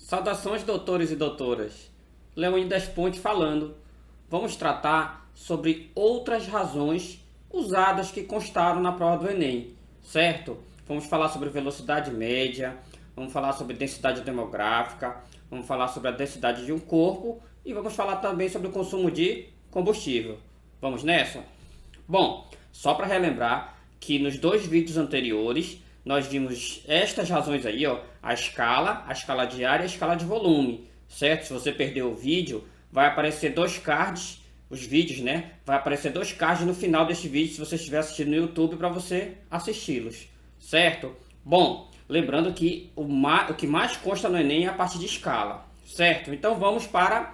Saudações, doutores e doutoras. Leônidas Ponte falando. Vamos tratar sobre outras razões usadas que constaram na prova do Enem, certo? Vamos falar sobre velocidade média, vamos falar sobre densidade demográfica, vamos falar sobre a densidade de um corpo e vamos falar também sobre o consumo de combustível. Vamos nessa? Bom, só para relembrar que nos dois vídeos anteriores nós vimos estas razões aí, ó, a escala diária e a escala de volume, certo? Se você perdeu o vídeo, vai aparecer dois cards, os vídeos, né? Vai aparecer dois cards no final deste vídeo, se você estiver assistindo no YouTube, para você assisti-los, certo? Bom, lembrando que o que mais consta no Enem é a parte de escala, certo? Então vamos para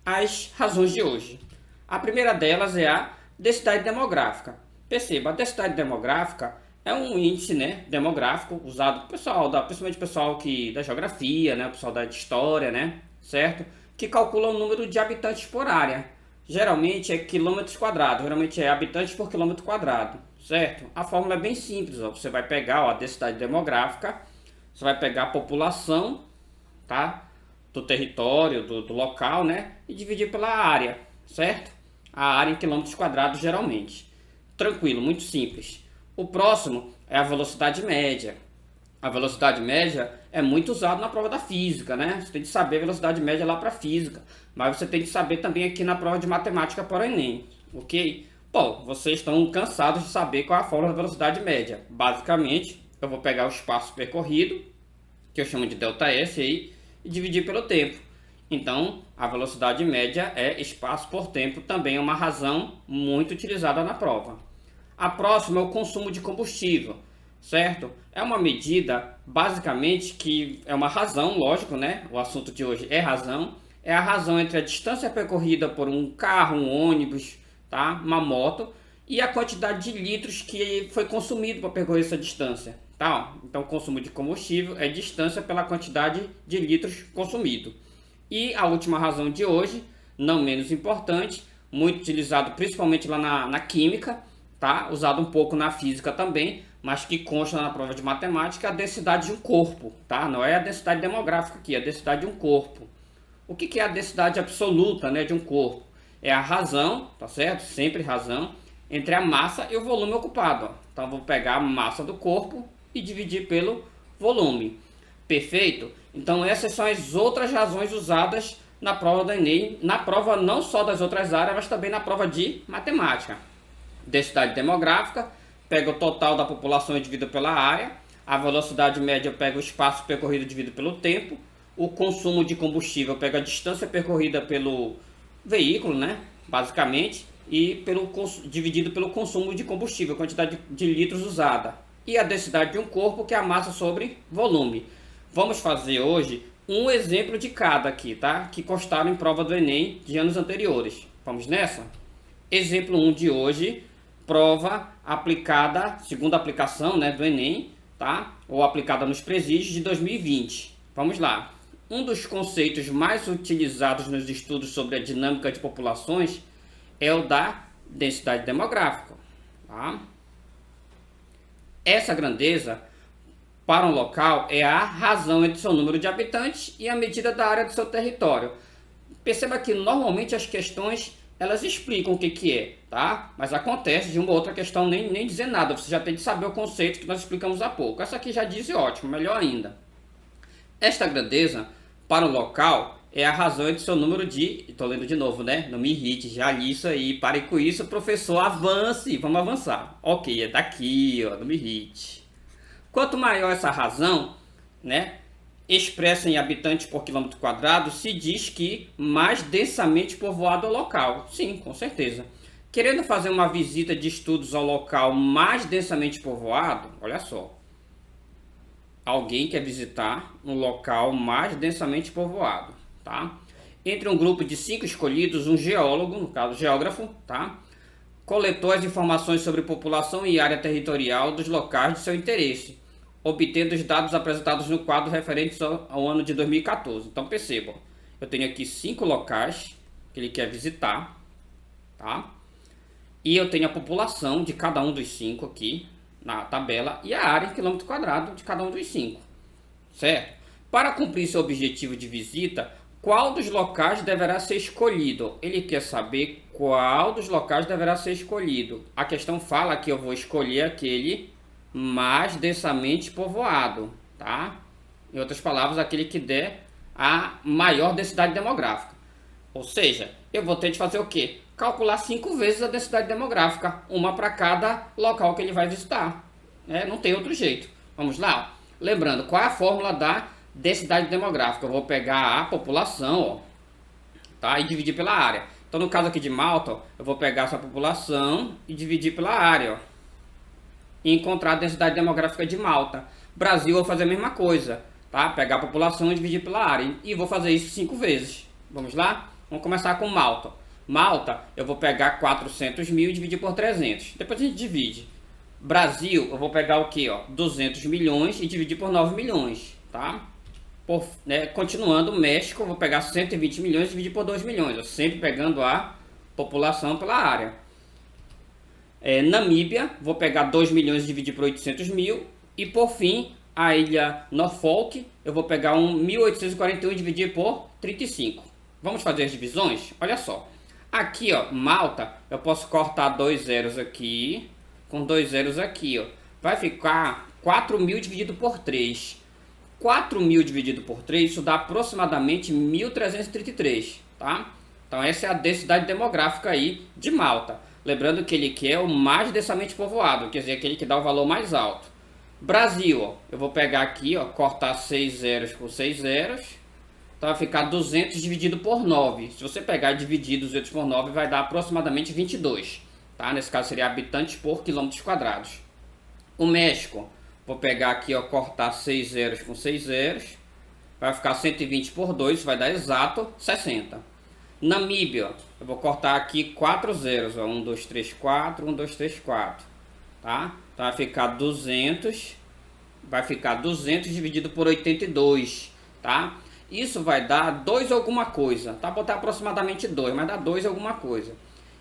as razões de hoje. A primeira delas é a densidade demográfica. Perceba, a densidade demográfica é um índice, né, demográfico usado pelo pessoal, principalmente o pessoal da geografia, né, o pessoal da história, né, certo? Que calcula o número de habitantes por área. Geralmente é quilômetros quadrados, geralmente é habitantes por quilômetro quadrado, certo? A fórmula é bem simples, ó. Você vai pegar, ó, a densidade demográfica, você vai pegar a população, tá, do território, do local, né, e dividir pela área, certo? A área em quilômetros quadrados geralmente. Tranquilo, muito simples. O próximo é a velocidade média. A velocidade média é muito usado na prova da física, né? Você tem que saber a velocidade média lá para física, mas você tem que saber também aqui na prova de matemática para o Enem, ok? Bom, vocês estão cansados de saber qual é a fórmula da velocidade média. Basicamente, eu vou pegar o espaço percorrido, que eu chamo de ΔS aí, e dividir pelo tempo. Então, a velocidade média é espaço por tempo, também é uma razão muito utilizada na prova. A próxima é o consumo de combustível, certo? É uma medida, basicamente, que é uma razão, lógico, né? O assunto de hoje é razão. É a razão entre a distância percorrida por um carro, um ônibus, tá? Uma moto, e a quantidade de litros que foi consumido para percorrer essa distância, tá? Então, o consumo de combustível é distância pela quantidade de litros consumido. E a última razão de hoje, não menos importante, muito utilizado principalmente lá na química, tá? Usado um pouco na física também, mas que consta na prova de matemática, a densidade de um corpo, tá? Não é a densidade demográfica aqui, é a densidade de um corpo. O que é a densidade absoluta, né, de um corpo? É a razão, tá certo? Sempre razão, entre a massa e o volume ocupado, ó. Então vou pegar a massa do corpo e dividir pelo volume. Perfeito? Então essas são as outras razões usadas na prova do Enem, na prova não só das outras áreas, mas também na prova de matemática. Densidade demográfica, pega o total da população dividido pela área, a velocidade média pega o espaço percorrido dividido pelo tempo, o consumo de combustível pega a distância percorrida pelo veículo, né, basicamente, e dividido pelo consumo de combustível, quantidade de litros usada, e a densidade de um corpo, que é a massa sobre volume. Vamos fazer hoje um exemplo de cada aqui, tá? Que constaram em prova do Enem de anos anteriores. Vamos nessa? Exemplo 1 de hoje, prova aplicada, segunda aplicação, né, do Enem, tá? Ou aplicada nos presídios de 2020. Vamos lá. Um dos conceitos mais utilizados nos estudos sobre a dinâmica de populações é o da densidade demográfica, tá? Essa grandeza para um local é a razão entre seu número de habitantes e a medida da área do seu território. Perceba que normalmente as questões elas explicam o que é, tá? Mas acontece de uma ou outra questão nem dizer nada, você já tem que saber o conceito que nós explicamos há pouco. Essa aqui já diz ótimo, melhor ainda. Esta grandeza para o local é a razão entre seu número de... Estou lendo de novo, né? Não me irrite, já li isso aí. Pare com isso, professor, avance. Vamos avançar. Ok, é daqui, ó, não me irrite. Quanto maior essa razão, né, expressa em habitantes por quilômetro quadrado, se diz que mais densamente povoado é o local. Sim, com certeza. Querendo fazer uma visita de estudos ao local mais densamente povoado, olha só. Alguém quer visitar um local mais densamente povoado, tá? Entre um grupo de 5 escolhidos, um geólogo, no caso geógrafo, tá, coletou as informações sobre população e área territorial dos locais de seu interesse, obtendo os dados apresentados no quadro referentes ao ano de 2014. Então percebam, eu tenho aqui 5 locais que ele quer visitar, tá? E eu tenho a população de cada um dos 5 aqui na tabela e a área em quilômetro quadrado de cada um dos 5, certo? Para cumprir seu objetivo de visita, qual dos locais deverá ser escolhido? Ele quer saber qual dos locais deverá ser escolhido. A questão fala que eu vou escolher aquele mais densamente povoado, tá? Em outras palavras, aquele que der a maior densidade demográfica. Ou seja, eu vou ter de fazer o quê? Calcular 5 vezes a densidade demográfica, uma para cada local que ele vai visitar. Não tem outro jeito. Vamos lá? Lembrando, qual é a fórmula da densidade demográfica? Eu vou pegar a população, ó, tá? E dividir pela área. Então, no caso aqui de Malta, ó, eu vou pegar essa população e dividir pela área, ó, e encontrar a densidade demográfica de Malta. Brasil, eu vou fazer a mesma coisa, tá? Pegar a população e dividir pela área. E vou fazer isso 5 vezes. Vamos lá? Vamos começar com Malta. Malta, eu vou pegar 400 mil e dividir por 300. Depois a gente divide. Brasil, eu vou pegar o que? 200 milhões e dividir por 9 milhões, tá? Continuando, México, eu vou pegar 120 milhões e dividir por 2 milhões. Eu sempre pegando a população pela área. Namíbia, vou pegar 2 milhões e dividir por 800 mil. E por fim, a ilha Norfolk, eu vou pegar 1.841 e dividir por 35. Vamos fazer as divisões? Olha só. Aqui, ó, Malta, eu posso cortar 2 zeros aqui, com 2 zeros aqui, ó. Vai ficar 4.000 dividido por 3. 4.000 dividido por 3, isso dá aproximadamente 1.333, tá? Então essa é a densidade demográfica aí de Malta. Lembrando que ele quer o mais densamente povoado, quer dizer, aquele que dá o valor mais alto. Brasil, ó, eu vou pegar aqui, ó, cortar 6 zeros por 6 zeros. Então vai ficar 200 dividido por 9. Se você pegar e dividir 200 por 9, vai dar aproximadamente 22. Tá? Nesse caso seria habitantes por quilômetros quadrados. O México, vou pegar aqui, ó, cortar 6 zeros com 6 zeros. Vai ficar 120 por 2, vai dar exato 60. Namíbia, eu vou cortar aqui 4 zeros. Ó, 1, 2, 3, 4, 1, 2, 3, 4. Tá? Então vai ficar 200. Vai ficar 200 dividido por 82. Tá? Isso vai dar 2 alguma coisa, tá? Botar aproximadamente 2, mas dá 2 alguma coisa.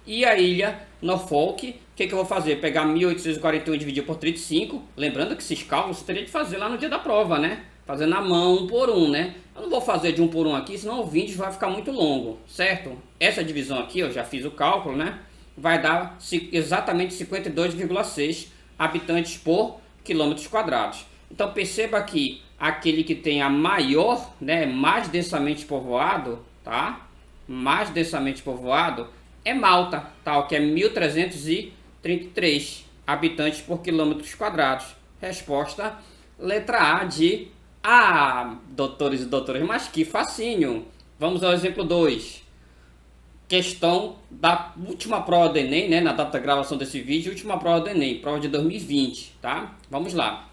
E a ilha Norfolk, o que eu vou fazer? Pegar 1.841 e dividir por 35. Lembrando que esses cálculos você teria de fazer lá no dia da prova, né? Fazer na mão, 1 por 1, né? Eu não vou fazer de 1 por 1 aqui, senão o vídeo vai ficar muito longo, certo? Essa divisão aqui, eu já fiz o cálculo, né? Vai dar exatamente 52,6 habitantes por quilômetros quadrados. Então perceba que aquele que tem a maior, né, mais densamente povoado, tá? Mais densamente povoado é Malta, tá? Que é 1.333 habitantes por quilômetros quadrados. Resposta letra A de A, doutores e doutoras, mas que facinho. Vamos ao exemplo 2. Questão da última prova do Enem, né, na data da gravação desse vídeo, última prova do Enem, prova de 2020, tá? Vamos lá.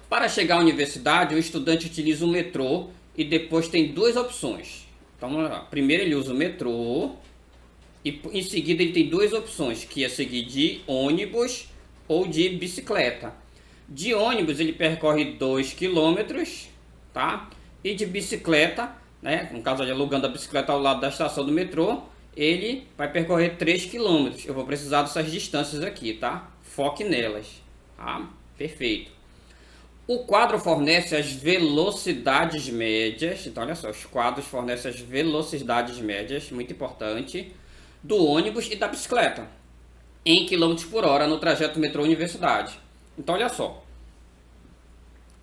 Para chegar à universidade, o estudante utiliza o metrô e depois tem 2 opções. Então, vamos lá. Primeiro ele usa o metrô e em seguida ele tem 2 opções, que é seguir de ônibus ou de bicicleta. De ônibus ele percorre 2 km, tá? E de bicicleta, né, no caso de alugando a bicicleta ao lado da estação do metrô, ele vai percorrer 3 km. Eu vou precisar dessas distâncias aqui, tá? Foque nelas, tá? Perfeito. O quadro fornece as velocidades médias. Então, olha só, os quadros fornecem as velocidades médias, muito importante, do ônibus e da bicicleta, em km por hora no trajeto metrô-universidade. Então, olha só.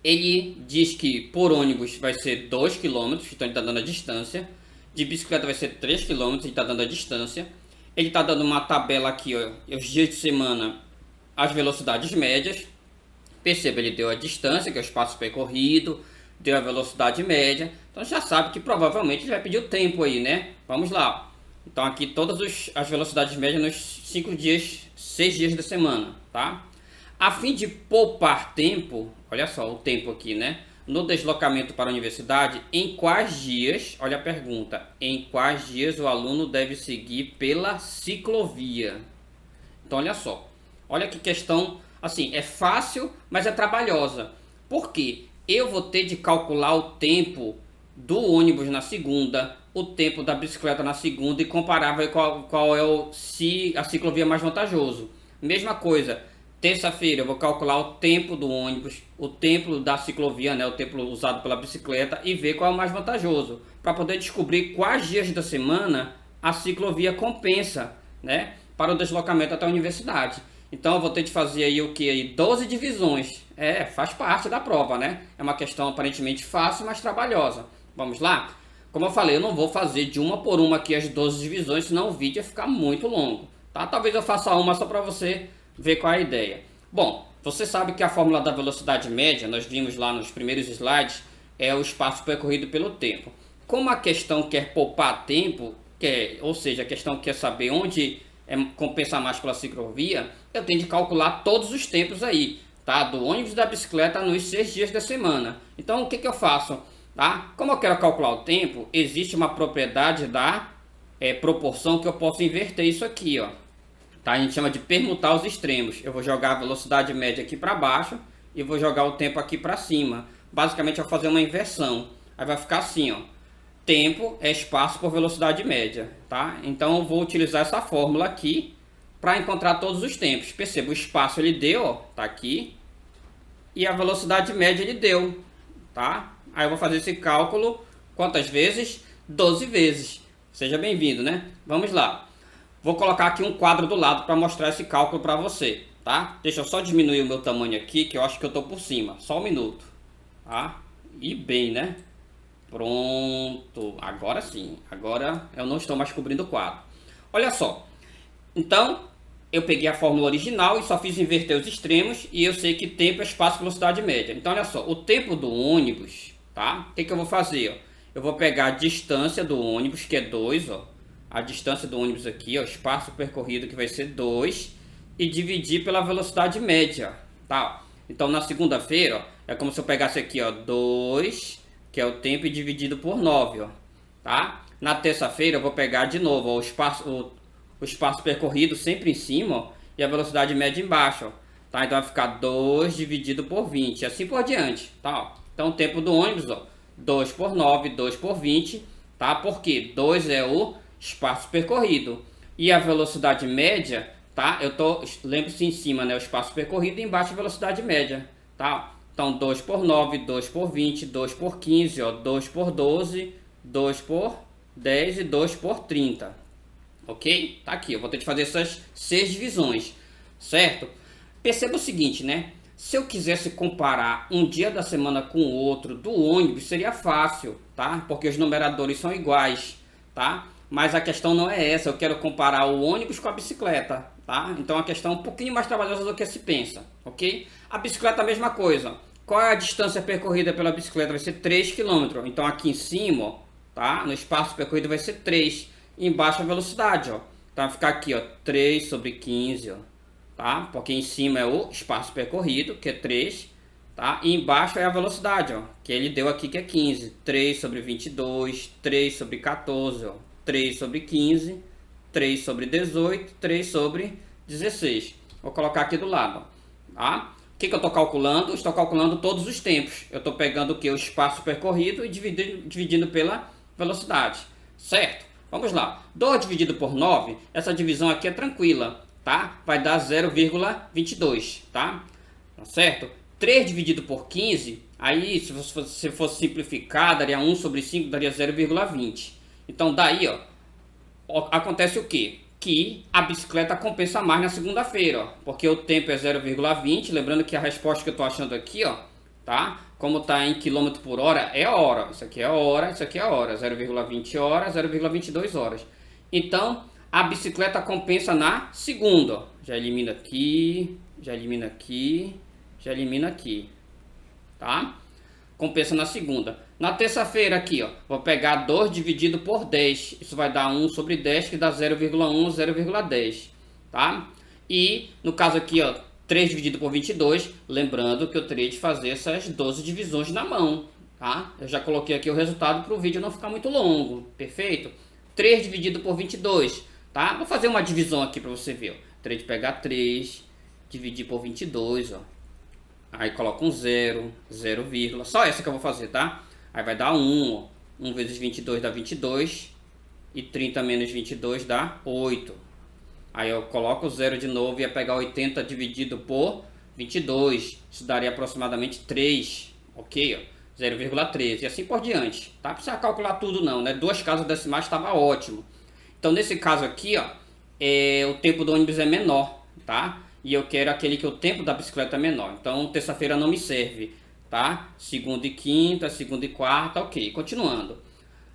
Ele diz que por ônibus vai ser 2 km, então ele está dando a distância. De bicicleta vai ser 3 km, ele está dando a distância. Ele está dando uma tabela aqui, ó, os dias de semana, as velocidades médias. Perceba, ele deu a distância, que é o espaço percorrido, deu a velocidade média. Então já sabe que provavelmente ele vai pedir o tempo aí, né? Vamos lá. Então aqui todas as velocidades médias nos 5 dias, 6 dias da semana, tá? A fim de poupar tempo, olha só o tempo aqui, né? No deslocamento para a universidade, em quais dias, olha a pergunta, em quais dias o aluno deve seguir pela ciclovia? Então olha só, olha que questão. Assim, é fácil, mas é trabalhosa. Por quê? Eu vou ter de calcular o tempo do ônibus na segunda, o tempo da bicicleta na segunda e comparar qual é se a ciclovia é mais vantajoso. Mesma coisa, Terça-feira eu vou calcular o tempo do ônibus, o tempo da ciclovia, né, o tempo usado pela bicicleta e ver qual é o mais vantajoso, para poder descobrir quais dias da semana a ciclovia compensa, né, para o deslocamento até a universidade. Então eu vou ter de fazer aí o que aí 12 divisões. Faz parte da prova, né? É uma questão aparentemente fácil, mas trabalhosa. Vamos lá? Como eu falei, eu não vou fazer de uma por uma aqui as 12 divisões, senão o vídeo ia ficar muito longo, tá? Talvez eu faça uma só para você ver qual é a ideia. Bom, você sabe que a fórmula da velocidade média, nós vimos lá nos primeiros slides, é o espaço percorrido pelo tempo. Como a questão quer poupar tempo, ou seja, a questão quer saber onde compensa mais pela ciclovia, eu tenho de calcular todos os tempos aí, tá? Do ônibus e da bicicleta nos 6 dias da semana. Então, o que eu faço? Tá? Como eu quero calcular o tempo, existe uma propriedade da proporção que eu posso inverter isso aqui, ó. Tá? A gente chama de permutar os extremos. Eu vou jogar a velocidade média aqui para baixo e vou jogar o tempo aqui para cima. Basicamente, eu vou fazer uma inversão. Aí vai ficar assim, ó. Tempo é espaço por velocidade média, tá? Então eu vou utilizar essa fórmula aqui para encontrar todos os tempos. Perceba, o espaço ele deu, ó, tá aqui, e a velocidade média ele deu, tá? Aí eu vou fazer esse cálculo quantas vezes? 12 vezes. Seja bem-vindo, né? Vamos lá. Vou colocar aqui um quadro do lado para mostrar esse cálculo para você, tá? Deixa eu só diminuir o meu tamanho aqui, que eu acho que eu tô por cima. Só um minuto, tá? E bem, né? Pronto, agora sim, agora eu não estou mais cobrindo o quadro. Olha só, então eu peguei a fórmula original e só fiz inverter os extremos e eu sei que tempo é espaço velocidade média. Então olha só, o tempo do ônibus, tá? O que eu vou fazer? Ó? Eu vou pegar a distância do ônibus, que é 2, ó. A distância do ônibus aqui, ó, espaço percorrido que vai ser 2, e dividir pela velocidade média, tá? Então na segunda-feira, ó, é como se eu pegasse aqui, ó, 2... que é o tempo dividido por 9, ó, tá? Na terça-feira eu vou pegar de novo ó, o espaço percorrido sempre em cima, ó, e a velocidade média embaixo, ó, tá? Então vai ficar 2 dividido por 20, e assim por diante, tá? Então o tempo do ônibus, ó, 2 por 9, 2 por 20, tá? Porque 2 é o espaço percorrido e a velocidade média, tá? Lembre-se em cima, né, o espaço percorrido e embaixo a velocidade média, tá? Então, 2 por 9, 2 por 20, 2 por 15, ó, 2 por 12, 2 por 10 e 2 por 30. Ok? Tá aqui, eu vou ter que fazer essas 6 divisões, certo? Perceba o seguinte, né? Se eu quisesse comparar um dia da semana com o outro do ônibus, seria fácil, tá? Porque os numeradores são iguais, tá? Mas a questão não é essa, eu quero comparar o ônibus com a bicicleta, tá? Então a questão é um pouquinho mais trabalhosa do que se pensa, ok? A bicicleta é a mesma coisa. Qual é a distância percorrida pela bicicleta? Vai ser 3 km. Então aqui em cima, ó, tá? No espaço percorrido vai ser 3. E embaixo a velocidade, ó. Então vai ficar aqui, ó, 3 sobre 15, ó, tá? Porque em cima é o espaço percorrido, que é 3, tá? E embaixo é a velocidade, ó, que ele deu aqui que é 15. 3 sobre 22, 3 sobre 14, ó. 3 sobre 15, 3 sobre 18, 3 sobre 16. Vou colocar aqui do lado, tá? O que eu estou calculando? Estou calculando todos os tempos. Eu estou pegando o que? O espaço percorrido e dividindo pela velocidade, certo? Vamos lá. 2 dividido por 9, essa divisão aqui é tranquila, tá? Vai dar 0,22, tá? Certo? 3 dividido por 15, aí se você fosse simplificar, daria 1 sobre 5, daria 0,20. Então daí, ó, acontece o quê? Que a bicicleta compensa mais na segunda-feira, ó, porque o tempo é 0,20, lembrando que a resposta que eu estou achando aqui, ó, tá? Como está em quilômetro por hora, é hora, isso aqui é hora, isso aqui é hora, 0,20 horas, 0,22 horas. Então, a bicicleta compensa na segunda, ó. Já elimina aqui, já elimina aqui, já elimina aqui, tá? Compensa na segunda. Na terça-feira aqui, ó, vou pegar 2 dividido por 10. Isso vai dar 1 sobre 10, que dá 0,1, 0,10, tá? E no caso aqui, ó, 3 dividido por 22, lembrando que eu teria de fazer essas 12 divisões na mão, tá? Eu já coloquei aqui o resultado para o vídeo não ficar muito longo, perfeito? 3 dividido por 22, tá? Vou fazer uma divisão aqui para você ver, ó. Teria de pegar 3, dividir por 22, ó. Aí coloca um 0, 0, só essa que eu vou fazer, tá? Aí vai dar 1, ó. 1 vezes 22 dá 22. E 30 menos 22 dá 8. Aí eu coloco o zero de novo e ia pegar 80 dividido por 22. Isso daria aproximadamente 3, ok? Ó, 0,13 e assim por diante. Tá? Não precisa calcular tudo não, né? Duas casas decimais estava ótimo. Então nesse caso aqui, ó, o tempo do ônibus é menor, tá? E eu quero aquele que o tempo da bicicleta é menor. Então terça-feira não me serve, tá? Segunda e quinta, segunda e quarta, ok. Continuando,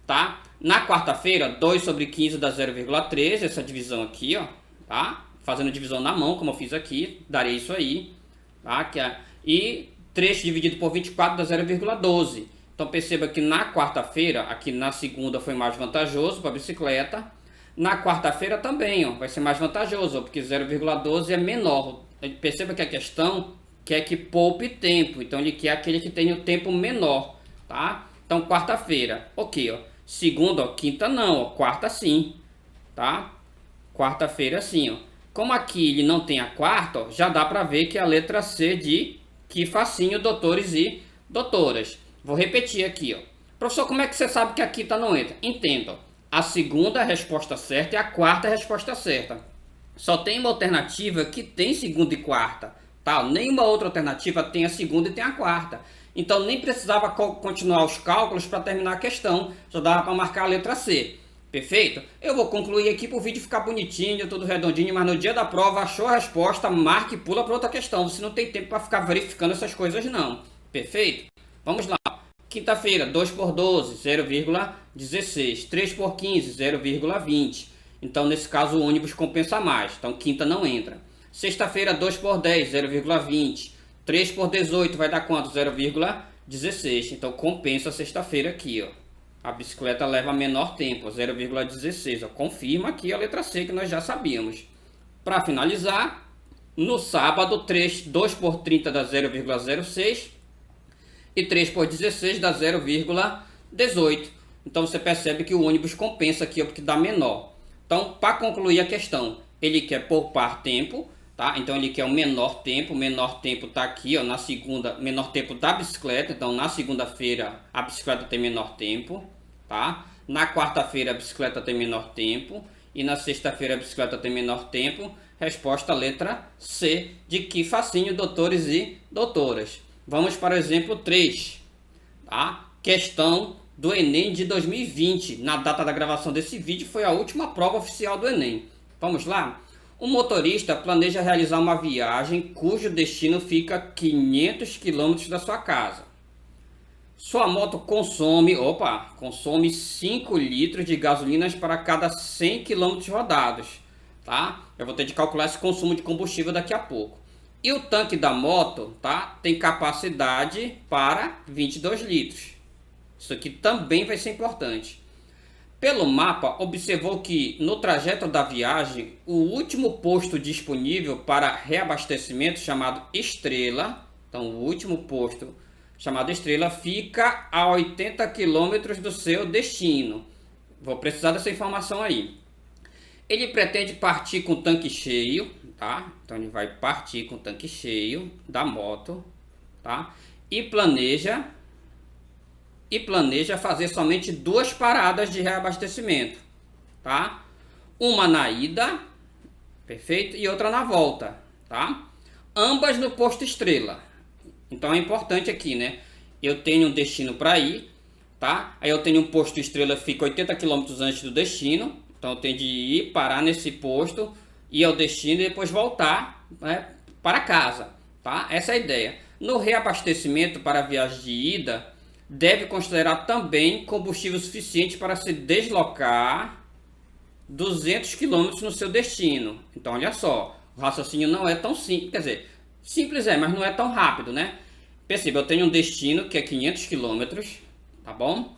tá? Na quarta-feira, 2 sobre 15 dá 0,13, essa divisão aqui, ó, tá? Fazendo divisão na mão, como eu fiz aqui, daria isso aí, tá? E 3 dividido por 24 dá 0,12. Então perceba que na quarta-feira, aqui na segunda foi mais vantajoso para a bicicleta. Na quarta-feira também, ó, vai ser mais vantajoso, ó, porque 0,12 é menor. Perceba que a questão quer que poupe tempo, então ele quer aquele que tenha o tempo menor, tá? Então quarta-feira, ok, ó. Segunda, ó, quinta não, ó, quarta sim, tá? Quarta-feira sim, ó. Como aqui ele não tem a quarta, ó, já dá para ver que é a letra C de que facinho, doutores e doutoras. Vou repetir aqui, ó. Professor, como é que você sabe que a quinta não entra? Entenda, ó. A segunda é a resposta certa e a quarta é a resposta certa. Só tem uma alternativa que tem segunda e quarta, tá? Nenhuma outra alternativa tem a segunda e tem a quarta. Então nem precisava continuar os cálculos para terminar a questão, só dava para marcar a letra C. Perfeito? Eu vou concluir aqui para o vídeo ficar bonitinho, tudo redondinho, mas no dia da prova achou a resposta, marque e pula para outra questão. Você não tem tempo para ficar verificando essas coisas não. Perfeito? Vamos lá. Quinta-feira, 2 por 12, 0,16. 3 por 15, 0,20. Então, nesse caso, o ônibus compensa mais. Então, quinta não entra. Sexta-feira, 2 por 10, 0,20. 3 por 18 vai dar quanto? 0,16. Então, compensa a sexta-feira aqui, ó. A bicicleta leva menor tempo, 0,16. Confirma aqui a letra C que nós já sabíamos. Para finalizar, no sábado, 2 por 30 dá 0,06. E 3 por 16 dá 0,18. Então você percebe que o ônibus compensa aqui, porque dá menor. Então, para concluir a questão, ele quer poupar tempo, tá? Então ele quer o menor tempo está aqui, ó, na segunda, menor tempo da bicicleta. Então na segunda-feira a bicicleta tem menor tempo, tá? Na quarta-feira a bicicleta tem menor tempo e na sexta-feira a bicicleta tem menor tempo. Resposta letra C, de que facinho, doutores e doutoras. Vamos para o exemplo 3, tá? Questão do Enem de 2020. Na data da gravação desse vídeo foi a última prova oficial do Enem. Vamos lá? Um motorista planeja realizar uma viagem cujo destino fica a 500 km da sua casa. Sua moto consome 5 litros de gasolina para cada 100 km rodados, tá? Eu vou ter de calcular esse consumo de combustível daqui a pouco. E o tanque da moto, tá, tem capacidade para 22 litros. Isso aqui também vai ser importante. Pelo mapa, observou que no trajeto da viagem, o último posto disponível para reabastecimento, chamado Estrela, então o último posto chamado Estrela, fica a 80 km do seu destino. Vou precisar dessa informação aí. Ele pretende partir com o tanque cheio, tá? Então ele vai partir com o tanque cheio da moto, tá? E planeja fazer somente 2 paradas de reabastecimento, tá? Uma na ida, perfeito, e outra na volta, tá? Ambas no posto Estrela. Então é importante aqui, né? Eu tenho um destino para ir, tá? Aí eu tenho um posto Estrela que fica 80 km antes do destino. Então eu tenho de ir, parar nesse posto, ir ao destino e depois voltar, né, para casa, tá? Essa é a ideia. No reabastecimento para a viagem de ida, deve considerar também combustível suficiente para se deslocar 200 km no seu destino. Então olha só, o raciocínio não é tão simples, quer dizer, simples mas não é tão rápido, né? Perceba, eu tenho um destino que é 500 km, tá bom?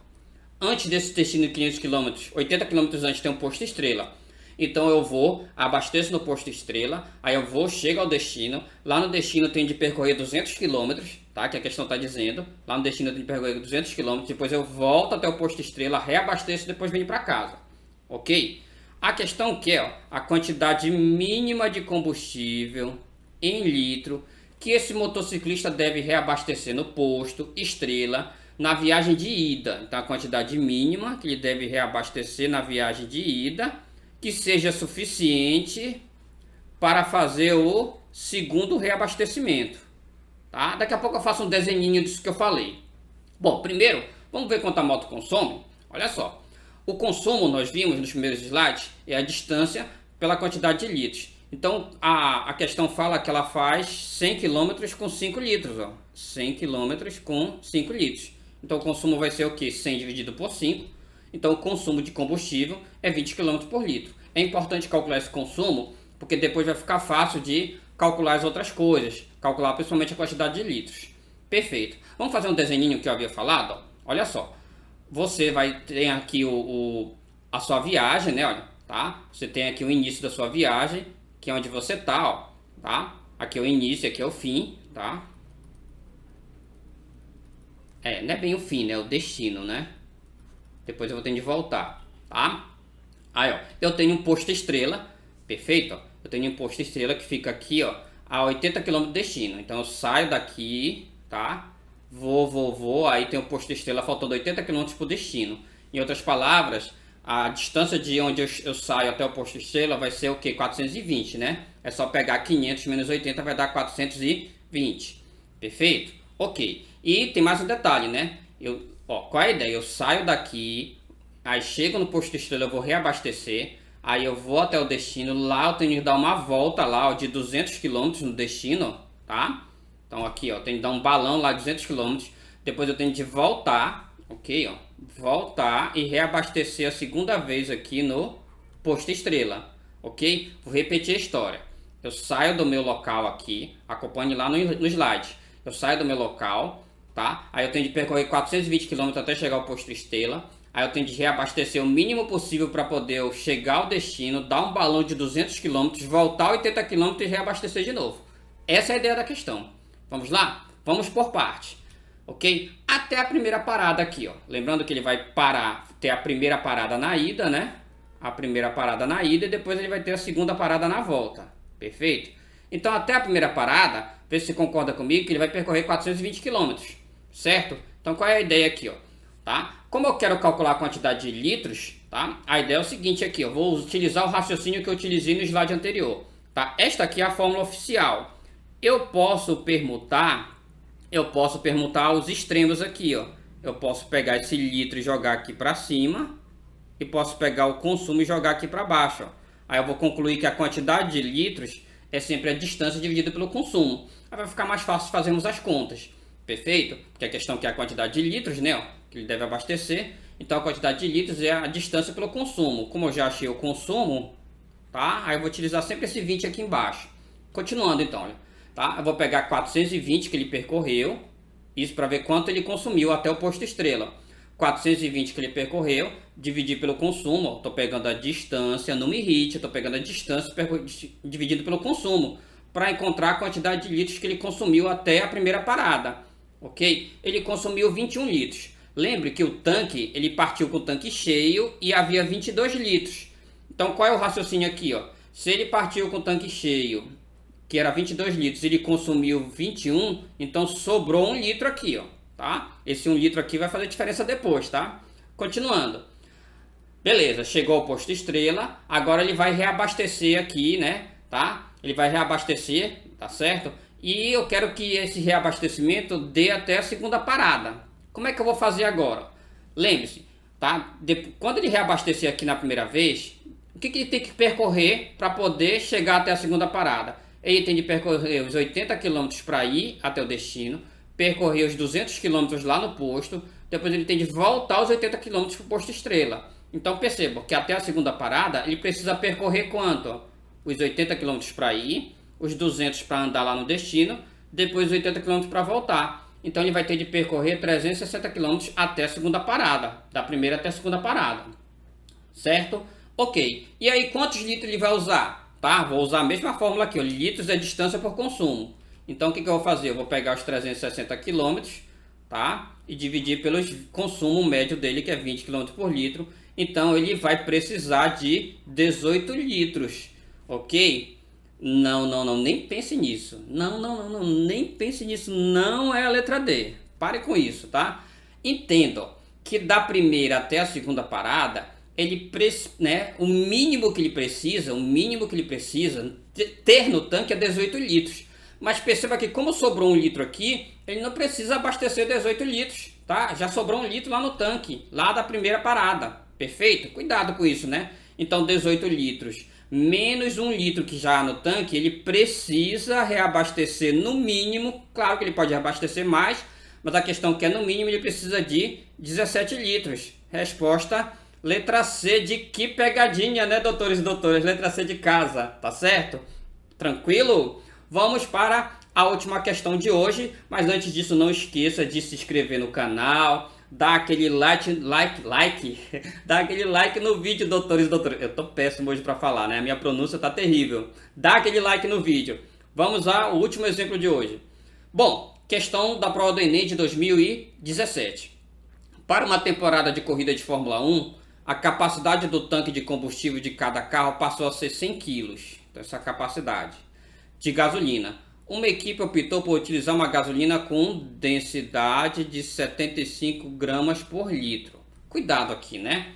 Antes desse destino de 500 km, 80 km antes tem um posto Estrela. Então eu vou, abasteço no posto Estrela, aí eu vou, chego ao destino. Lá no destino eu tenho de percorrer 200 km, tá? Que a questão está dizendo. Lá no destino eu tenho de percorrer 200 km, depois eu volto até o posto Estrela, reabasteço e depois venho para casa. Ok? A questão que é, ó, a quantidade mínima de combustível em litro que esse motociclista deve reabastecer no posto Estrela na viagem de ida. Então a quantidade mínima que ele deve reabastecer na viagem de ida, que seja suficiente para fazer o segundo reabastecimento, tá? Daqui a pouco eu faço um desenhinho disso que eu falei. Bom, primeiro, vamos ver quanto a moto consome? Olha só, o consumo nós vimos nos primeiros slides é a distância pela quantidade de litros. Então a questão fala que ela faz 100 km com 5 litros, ó. 100 km com 5 litros. Então o consumo vai ser o que? 100 dividido por 5. Então o consumo de combustível é 20 km por litro. É importante calcular esse consumo, porque depois vai ficar fácil de calcular as outras coisas, calcular principalmente a quantidade de litros. Perfeito. Vamos fazer um desenhinho que eu havia falado, ó. Olha só. Você vai ter aqui a sua viagem, né? Olha, tá? Você tem aqui o início da sua viagem, que é onde você tá, ó, tá? Aqui é o início, aqui é o fim, tá? Não é bem o fim, né? É o destino, né? Depois eu vou ter de voltar, tá? Aí, ó, eu tenho um posto estrela, perfeito, ó. Eu tenho um posto estrela que fica aqui, ó, a 80 km do destino. Então eu saio daqui, tá? Vou, aí tem o posto estrela faltando 80 km para o destino. Em outras palavras, a distância de onde eu saio até o posto estrela vai ser o que? 420, né? É só pegar 500 menos 80 vai dar 420. Perfeito? Ok. E tem mais um detalhe, né? Qual é a ideia? Eu saio daqui, aí chego no posto estrela, eu vou reabastecer, aí eu vou até o destino, lá eu tenho que dar uma volta lá, ó, de 200 km no destino, tá? Então aqui, ó, eu tenho que dar um balão lá de 200 km, depois eu tenho de voltar, ok, ó, voltar e reabastecer a segunda vez aqui no posto estrela, ok? Vou repetir a história. Eu saio do meu local aqui, acompanhe lá no slide. Eu saio do meu local, tá? Aí eu tenho de percorrer 420 km até chegar ao posto estrela. Aí eu tenho de reabastecer o mínimo possível para poder chegar ao destino, dar um balão de 200 km, voltar 80 km e reabastecer de novo. Essa é a ideia da questão. Vamos lá? Vamos por parte, ok? Até a primeira parada aqui, ó. Lembrando que ele vai parar, ter a primeira parada na ida, né? A primeira parada na ida e depois ele vai ter a segunda parada na volta. Perfeito? Então até a primeira parada, vê se você concorda comigo que ele vai percorrer 420 km, certo? Então qual é a ideia aqui, ó? Tá? Como eu quero calcular a quantidade de litros, tá? A ideia é o seguinte aqui, eu vou utilizar o raciocínio que eu utilizei no slide anterior, tá? Esta aqui é a fórmula oficial. Eu posso permutar os extremos aqui, ó. Eu posso pegar esse litro e jogar aqui para cima e posso pegar o consumo e jogar aqui para baixo, ó. Aí eu vou concluir que a quantidade de litros é sempre a distância dividida pelo consumo. Aí vai ficar mais fácil fazermos as contas. Perfeito? Porque a questão que é a quantidade de litros, né, ó, que ele deve abastecer. Então a quantidade de litros é a distância pelo consumo. Como eu já achei o consumo, tá? Aí eu vou utilizar sempre esse 20 aqui embaixo. Continuando então, olha. Tá? Eu vou pegar 420 que ele percorreu, isso para ver quanto ele consumiu até o posto estrela. 420 que ele percorreu, dividir pelo consumo, estou pegando a distância, não me irrite, estou pegando a distância dividido pelo consumo, para encontrar a quantidade de litros que ele consumiu até a primeira parada, ok? Ele consumiu 21 litros. Lembre que o tanque, ele partiu com o tanque cheio e havia 22 litros. Então qual é o raciocínio aqui, ó? Se ele partiu com o tanque cheio, que era 22 litros, ele consumiu 21, então sobrou 1 litro aqui, ó, tá? Esse 1 litro aqui vai fazer diferença depois, tá? Continuando. Beleza, chegou ao posto estrela, agora ele vai reabastecer aqui, né, tá? Ele vai reabastecer, tá certo? E eu quero que esse reabastecimento dê até a segunda parada. Como é que eu vou fazer agora? Lembre-se, tá? Quando ele reabastecer aqui na primeira vez, o que ele tem que percorrer para poder chegar até a segunda parada? Ele tem de percorrer os 80 km para ir até o destino, percorrer os 200 km lá no posto, depois ele tem de voltar os 80 km para o posto estrela. Então perceba que até a segunda parada ele precisa percorrer quanto? Os 80 km para ir, os 200 para andar lá no destino, depois os 80 km para voltar. Então ele vai ter de percorrer 360 km até a segunda parada, da primeira até a segunda parada, certo? Ok, e aí quantos litros ele vai usar? Tá? Vou usar a mesma fórmula aqui, ó. Litros é distância por consumo. Então o que eu vou fazer? Eu vou pegar os 360 km, tá? E dividir pelo consumo médio dele, que é 20 km por litro. Então ele vai precisar de 18 litros, ok? Não, nem pense nisso. Não, nem pense nisso. Não é a letra D. Pare com isso, tá? Entenda que da primeira até a segunda parada né, o mínimo que ele precisa, ter no tanque é 18 litros. Mas perceba que como sobrou 1 litro aqui, ele não precisa abastecer 18 litros, tá? Já sobrou 1 litro lá no tanque, lá da primeira parada, perfeito? Cuidado com isso, né? Então 18 litros menos 1 litro que já há no tanque, ele precisa reabastecer no mínimo, claro que ele pode reabastecer mais, mas a questão é que no mínimo ele precisa de 17 litros. Resposta letra C de que pegadinha, né, doutores e doutoras? Letra C de casa, tá certo? Tranquilo? Vamos para a última questão de hoje, mas antes disso não esqueça de se inscrever no canal, dar aquele dá aquele like no vídeo, doutores e doutoras. Eu tô péssimo hoje para falar, né? A minha pronúncia tá terrível. Dá aquele like no vídeo. Vamos ao último exemplo de hoje. Bom, questão da prova do Enem de 2017. Para uma temporada de corrida de Fórmula 1, a capacidade do tanque de combustível de cada carro passou a ser 100 kg. Então, essa capacidade de gasolina. Uma equipe optou por utilizar uma gasolina com densidade de 75 gramas por litro. Cuidado aqui, né?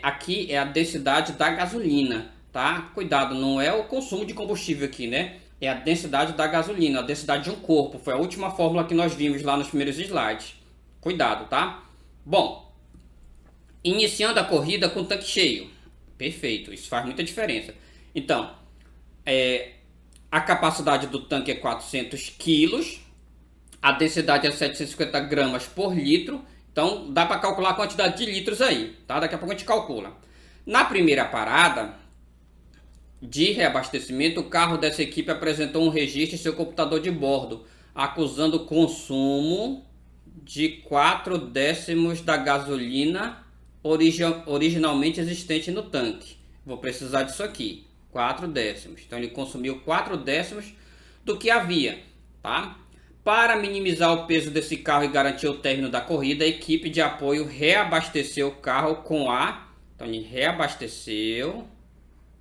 Aqui é a densidade da gasolina, tá? Cuidado, não é o consumo de combustível aqui, né? É a densidade da gasolina, a densidade de um corpo. Foi a última fórmula que nós vimos lá nos primeiros slides. Cuidado, tá? Bom, iniciando a corrida com o tanque cheio. Perfeito, isso faz muita diferença. Então, a capacidade do tanque é 400 kg, a densidade é 750 gramas por litro, então dá para calcular a quantidade de litros aí, tá? Daqui a pouco a gente calcula. Na primeira parada de reabastecimento, o carro dessa equipe apresentou um registro em seu computador de bordo, acusando o consumo de 4/10 da gasolina originalmente existente no tanque. Vou precisar disso aqui. 4/10. Então ele consumiu 4/10 do que havia, tá? Para minimizar o peso desse carro e garantir o término da corrida, a equipe de apoio reabasteceu o carro então ele reabasteceu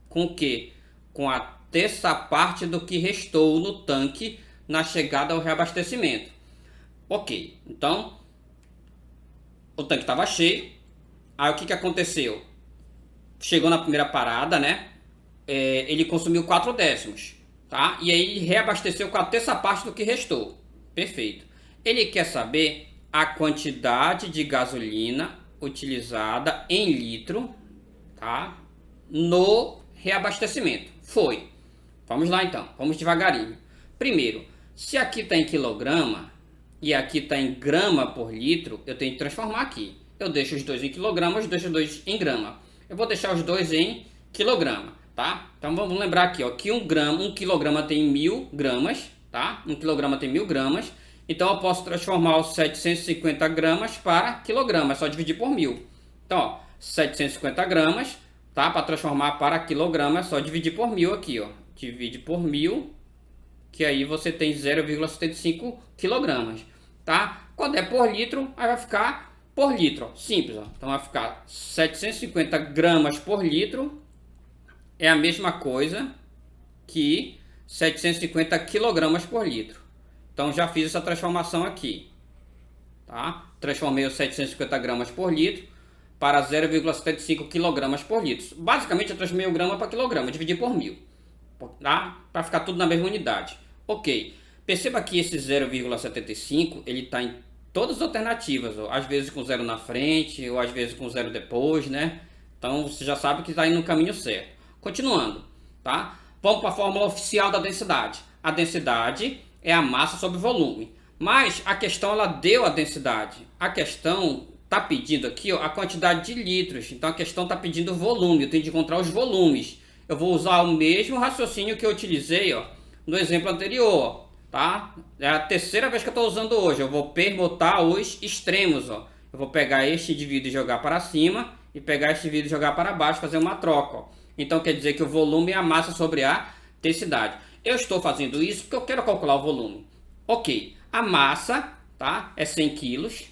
com o quê? Com a terça parte do que restou no tanque na chegada ao reabastecimento. Ok, então o tanque estava cheio. Aí o que aconteceu? Chegou na primeira parada, né? Ele consumiu 4/10, tá? E aí ele reabasteceu com a terça parte do que restou. Perfeito. Ele quer saber a quantidade de gasolina utilizada em litro, tá? No reabastecimento. Foi. Vamos lá então, vamos devagarinho. Primeiro, se aqui está em quilograma e aqui está em grama por litro, eu tenho que transformar aqui. Eu deixo os dois em quilogramas, deixo os dois em grama. Eu vou deixar os dois em quilograma, tá? Então vamos lembrar aqui, ó, que 1 quilograma tem 1000 gramas, tá? 1 quilograma tem 1000 gramas. Então eu posso transformar os 750 gramas para quilograma, é só dividir por 1000. Então, ó, 750 gramas, tá? Para transformar para quilograma é só dividir por 1000 aqui, ó. Divide por 1000, que aí você tem 0,75 quilogramas, tá? Quando é por litro, aí vai ficar por litro, ó. Simples, ó. Então vai ficar 750 gramas por litro é a mesma coisa que 750 quilogramas por litro. Então já fiz essa transformação aqui, tá? Transformei os 750 gramas por litro para 0,75 quilogramas por litro. Basicamente eu transformei o grama para quilograma, dividi por 1000, tá? Para ficar tudo na mesma unidade. Ok, perceba que esse 0,75 ele está em todas as alternativas, ó. Às vezes com zero na frente, ou às vezes com zero depois, né? Então você já sabe que está indo no caminho certo. Continuando, tá? Vamos para a fórmula oficial da densidade. A densidade é a massa sobre volume. Mas a questão ela deu a densidade. A questão está pedindo aqui, ó, a quantidade de litros. Então a questão está pedindo volume. Eu tenho de encontrar os volumes. Eu vou usar o mesmo raciocínio que eu utilizei, ó, no exemplo anterior, tá? É a terceira vez que eu estou usando hoje. Eu vou permutar os extremos, ó. Eu vou pegar este indivíduo e jogar para cima e pegar este indivíduo e jogar para baixo, fazer uma troca, ó. Então quer dizer que o volume é a massa sobre a densidade. Eu estou fazendo isso porque eu quero calcular o volume. Ok, a massa, tá, é 100 quilos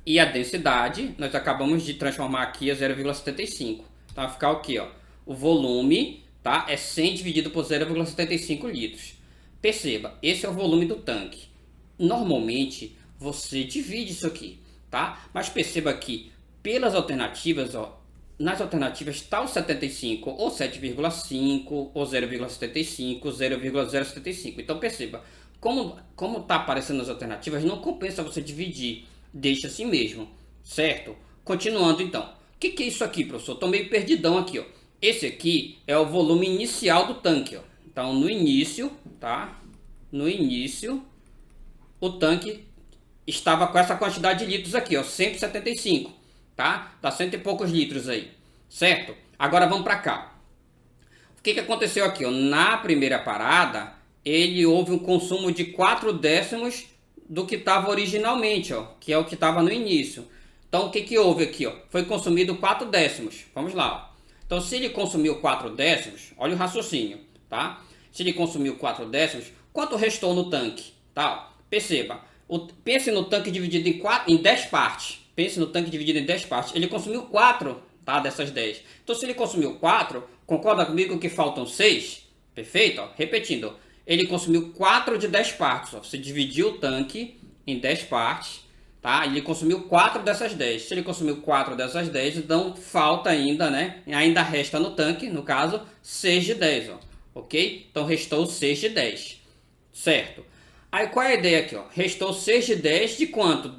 e a densidade nós acabamos de transformar aqui a 0,75. Então vai ficar o que, ó? O volume, tá, é 100 dividido por 0,75 litros. Perceba, esse é o volume do tanque. Normalmente você divide isso aqui, tá? Mas perceba que pelas alternativas, ó, nas alternativas está o 75, ou 7,5, ou 0,75, 0,075. Então perceba, como está aparecendo nas alternativas, não compensa você dividir, deixa assim mesmo, certo? Continuando então, o que é isso aqui, professor? Estou meio perdidão aqui, ó. Esse aqui é o volume inicial do tanque, ó. Então no início, tá? No início, o tanque estava com essa quantidade de litros aqui, ó, 175, tá? Dá cento e poucos litros aí, certo? Agora vamos para cá. O que aconteceu aqui, ó? Na primeira parada, ele houve um consumo de 4 décimos do que estava originalmente, ó, que é o que estava no início. Então, o que houve aqui, ó? Foi consumido 4 décimos. Vamos lá, ó. Então, se ele consumiu 4 décimos, olha o raciocínio, tá? Se ele consumiu 4 décimos, quanto restou no tanque? Tá? Perceba, pense no tanque dividido em 10 partes. Pense no tanque dividido em 10 partes. Ele consumiu 4, tá? Dessas 10. Então, se ele consumiu 4, concorda comigo que faltam 6? Perfeito? Ó. Repetindo, ele consumiu 4 de 10 partes. Ó. Você dividiu o tanque em 10 partes, tá? Ele consumiu 4 dessas 10. Se ele consumiu 4 dessas 10, então falta ainda, né? Ainda resta no tanque, no caso, 6 de 10, ó. Ok? Então restou 6 de 10. Certo? Aí qual é a ideia aqui, ó? Restou 6 de 10 de quanto?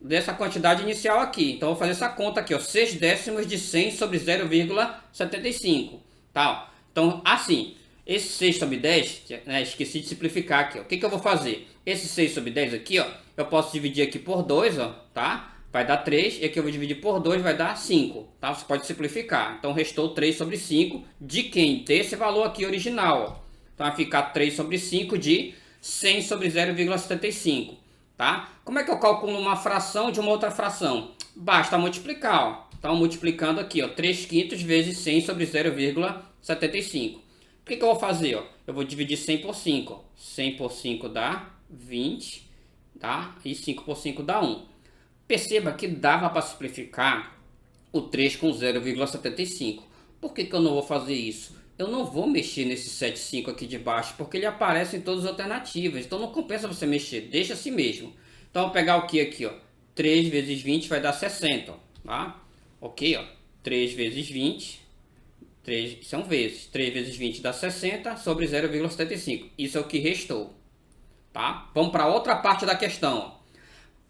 Dessa quantidade inicial aqui. Então eu vou fazer essa conta aqui, ó. 6 décimos de 100 sobre 0,75. Tá? Então, assim, esse 6 sobre 10, né, esqueci de simplificar aqui, ó. O que eu vou fazer? Esse 6 sobre 10 aqui, ó, eu posso dividir aqui por 2, ó, tá? Vai dar 3, e aqui eu vou dividir por 2, vai dar 5, tá? Você pode simplificar. Então, restou 3 sobre 5 de quem? Desse valor aqui original, ó. Então, vai ficar 3 sobre 5 de 100 sobre 0,75, tá? Como é que eu calculo uma fração de uma outra fração? Basta multiplicar, ó. Então, multiplicando aqui, ó, 3 quintos vezes 100 sobre 0,75. O que eu vou fazer, ó? Eu vou dividir 100 por 5, ó. 100 por 5 dá 20, tá? E 5 por 5 dá 1. Perceba que dava para simplificar o 3 com 0,75. Por que eu não vou fazer isso? Eu não vou mexer nesse 75 aqui de baixo, porque ele aparece em todas as alternativas. Então não compensa você mexer, deixa assim mesmo. Então eu vou pegar o que aqui, ó? 3 vezes 20 vai dar 60, ó, tá? Ok, ó. 3 vezes 20, 3 são vezes. 3 vezes 20 dá 60 sobre 0,75. Isso é o que restou, tá? Vamos para outra parte da questão, ó.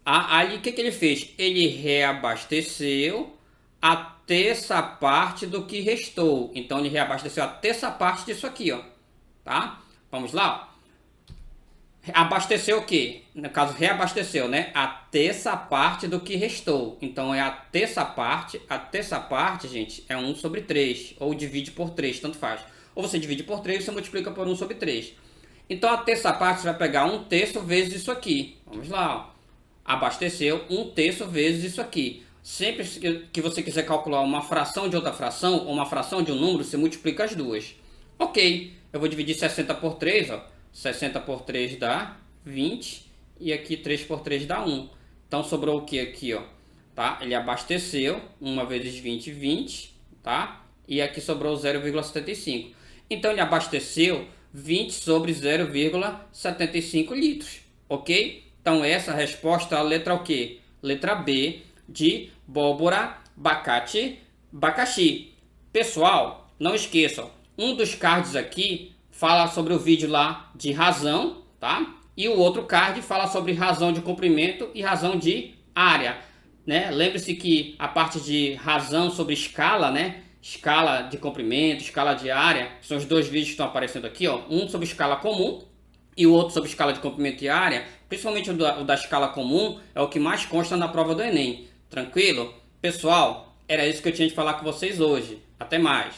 Ali o que ele fez? Ele reabasteceu a terça parte do que restou. Então ele reabasteceu a terça parte disso aqui, ó. Tá? Vamos lá. Abasteceu o quê? No caso, reabasteceu, né? A terça parte do que restou. Então é a terça parte. A terça parte, gente, é 1 sobre 3. Ou divide por 3, tanto faz. Ou você divide por 3 ou você multiplica por 1 sobre 3. Então a terça parte você vai pegar 1/3 vezes isso aqui. Vamos lá, ó. Abasteceu 1/3 vezes isso aqui. Sempre que você quiser calcular uma fração de outra fração, ou uma fração de um número, você multiplica as duas. Ok, eu vou dividir 60 por 3, ó. 60 por 3 dá 20, e aqui 3 por 3 dá 1. Então sobrou o que aqui, ó? Tá? Ele abasteceu 1 vezes 20, 20, tá? E aqui sobrou 0,75. Então ele abasteceu 20 sobre 0,75 litros, ok? Então essa resposta é a letra o quê? Letra B de Bóbora, abacate, abacaxi. Pessoal, não esqueçam, um dos cards aqui fala sobre o vídeo lá de razão, tá? E o outro card fala sobre razão de comprimento e razão de área, né? Lembre-se que a parte de razão sobre escala, né? Escala de comprimento, escala de área, são os dois vídeos que estão aparecendo aqui, ó. Um sobre escala comum e o outro sobre escala de comprimento e área. Principalmente o da escala comum é o que mais consta na prova do Enem. Tranquilo? Pessoal, era isso que eu tinha de falar com vocês hoje. Até mais!